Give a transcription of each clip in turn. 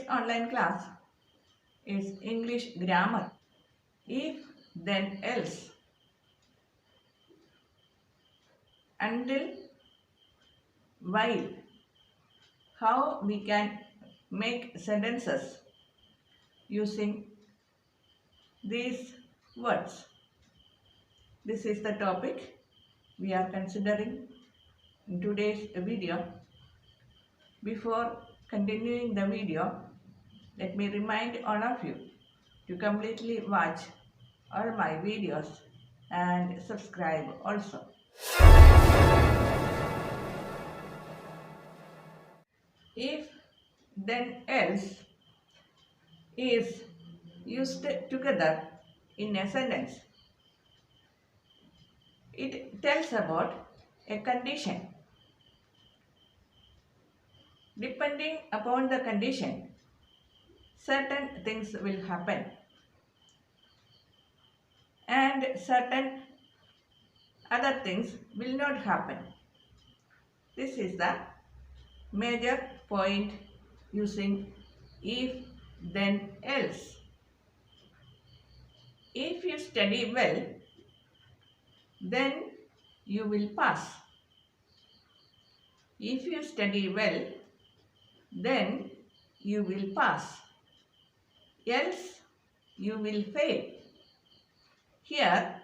online class is English grammar. If, then, else. Until, while. How we can make sentences using these words. This is the topic we are considering in today's video. Before continuing the video, let me remind all of you to completely watch all my videos and subscribe also. If, then, else is used together in a sentence. It tells about a condition. Depending upon the condition, certain things will happen and certain other things will not happen. This is the major point using if, then, else. If you study well, then you will pass. If you study well, then you will pass. Else you will fail. Here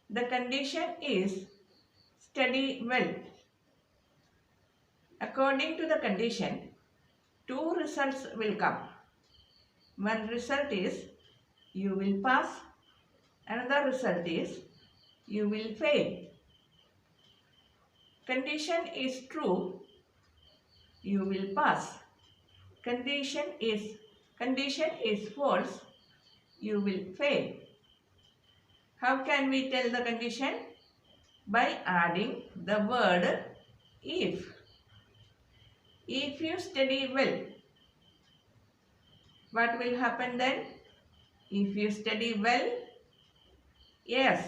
the condition is study well. According to the condition, two results will come. One result is you will pass. Another result is you will fail. Condition is true, you will pass. Condition is false, you will fail. How can we tell the condition? By adding the word if. If you study well, what will happen then? If you study well, yes.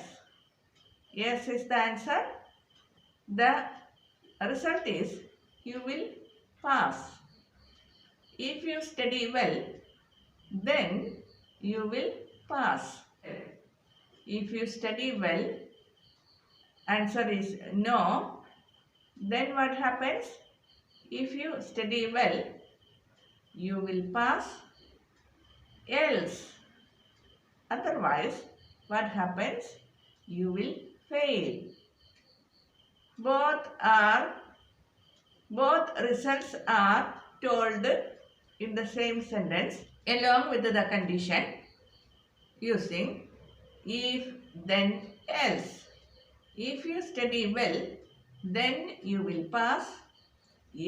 Yes is the answer. The result is you will pass. If you study well, then you will pass. If you study well, answer is no. Then what happens? If you study well, you will pass. Else, otherwise, what happens? You will fail. Both results are told in the same sentence along with the condition using if, then, else. If you study well, then you will pass.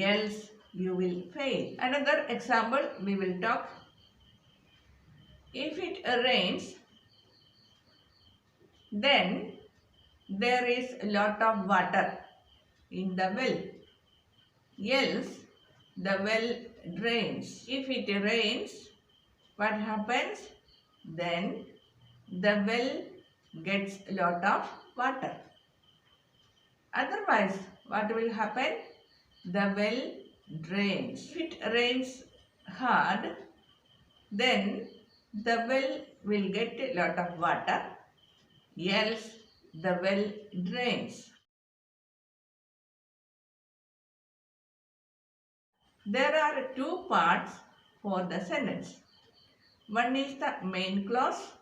Else you will fail. Another example we will talk. If it rains, then there is a lot of water in the well. Else the well drains. If it rains, what happens? Then the well gets a lot of water. Otherwise, what will happen? The well drains. If it rains hard, then the well will get a lot of water. Else the well drains. There are two parts for the sentence. One is the main clause,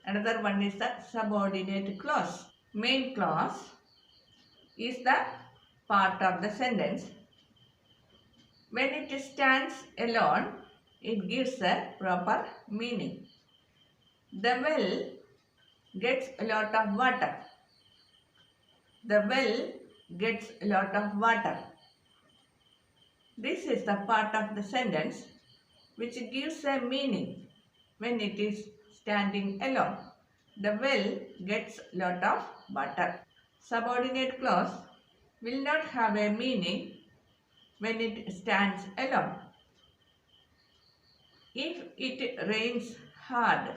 another one is the subordinate clause. Main clause is the part of the sentence. When it stands alone, it gives a proper meaning. The well gets a lot of water. The well gets a lot of water. This is the part of the sentence which gives a meaning when it is standing alone. The well gets a lot of water. Subordinate clause will not have a meaning when it stands alone. If it rains hard,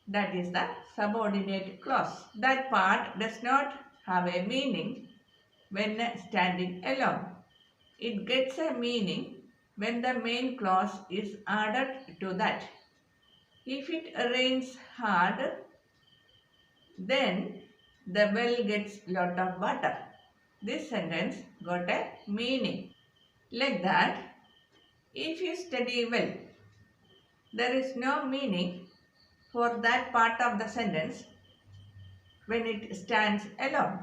that is the subordinate clause. That part does not have a meaning when standing alone. It gets a meaning when the main clause is added to that. If it rains hard, then the well gets lot of water. This sentence got a meaning. Like that, if you study well, there is no meaning for that part of the sentence when it stands alone.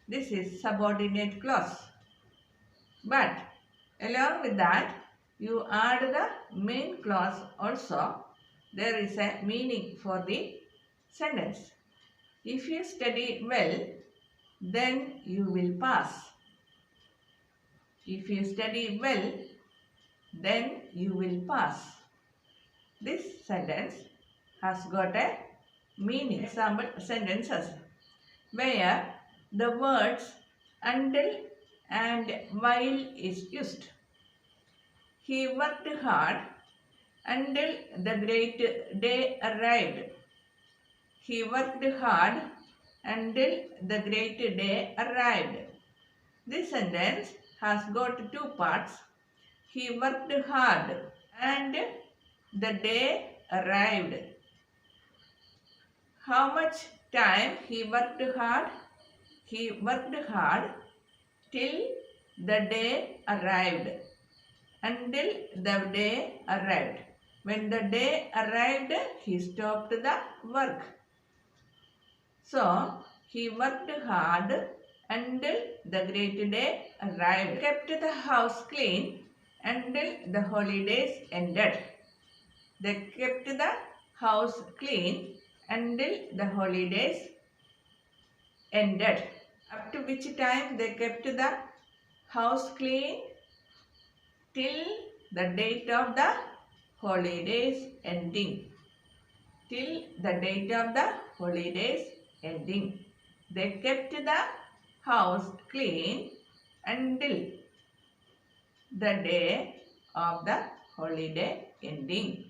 This is subordinate clause. But along with that, you add the main clause also. There is a meaning for the sentence. If you study well, then you will pass. If you study well, then you will pass. This sentence has got a meaning. Example sentences where the words until and while is used. He worked hard until the great day arrived. He worked hard until the great day arrived. This sentence has got two parts. He worked hard and the day arrived. How much time he worked hard? He worked hard till the day arrived. Until the day arrived. When the day arrived, he stopped the work. So, he worked hard until the great day arrived. Kept the house clean until the holidays ended. They kept the house clean until the holidays ended. Up to which time they kept the house clean? Till the date of the holidays ending. Till the date of the holidays ending. They kept the house clean until the day of the holiday ending.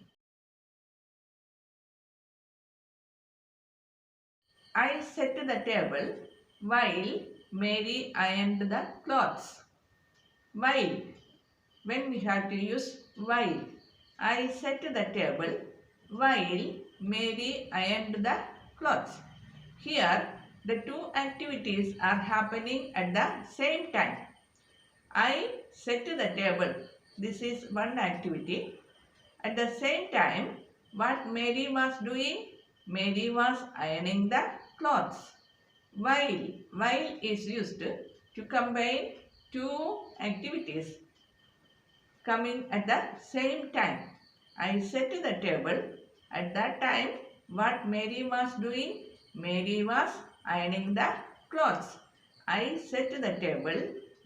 I set the table while Mary ironed the clothes. While. When we have to use while. I set the table while Mary ironed the clothes. Here, the two activities are happening at the same time. I set the table. This is one activity. At the same time, what Mary was doing? Mary was ironing the clothes. While is used to combine two activities coming at the same time. I set the table. At that time, what Mary was doing? Mary was ironing the clothes. I set the table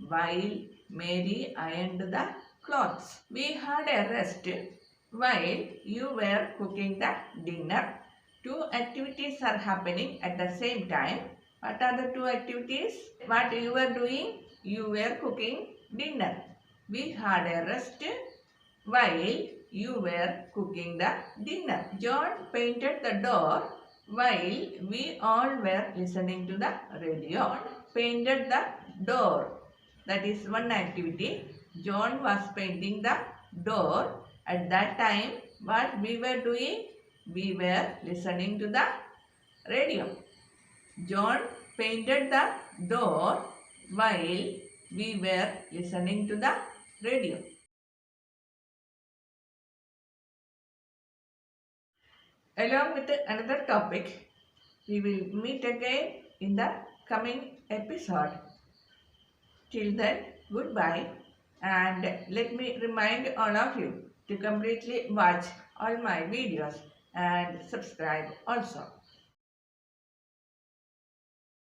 while Mary ironed the clothes. We had a rest while you were cooking the dinner. Two activities are happening at the same time. What are the two activities? What you were doing? You were cooking dinner. We had a rest while you were cooking the dinner. John painted the door while we all were listening to the radio. John painted the door. That is one activity. John was painting the door. At that time, what we were doing? We were listening to the radio. John painted the door while we were listening to the radio. Along with another topic, we will meet again in the coming episode. Till then, goodbye, and let me remind all of you to completely watch all my videos and subscribe also.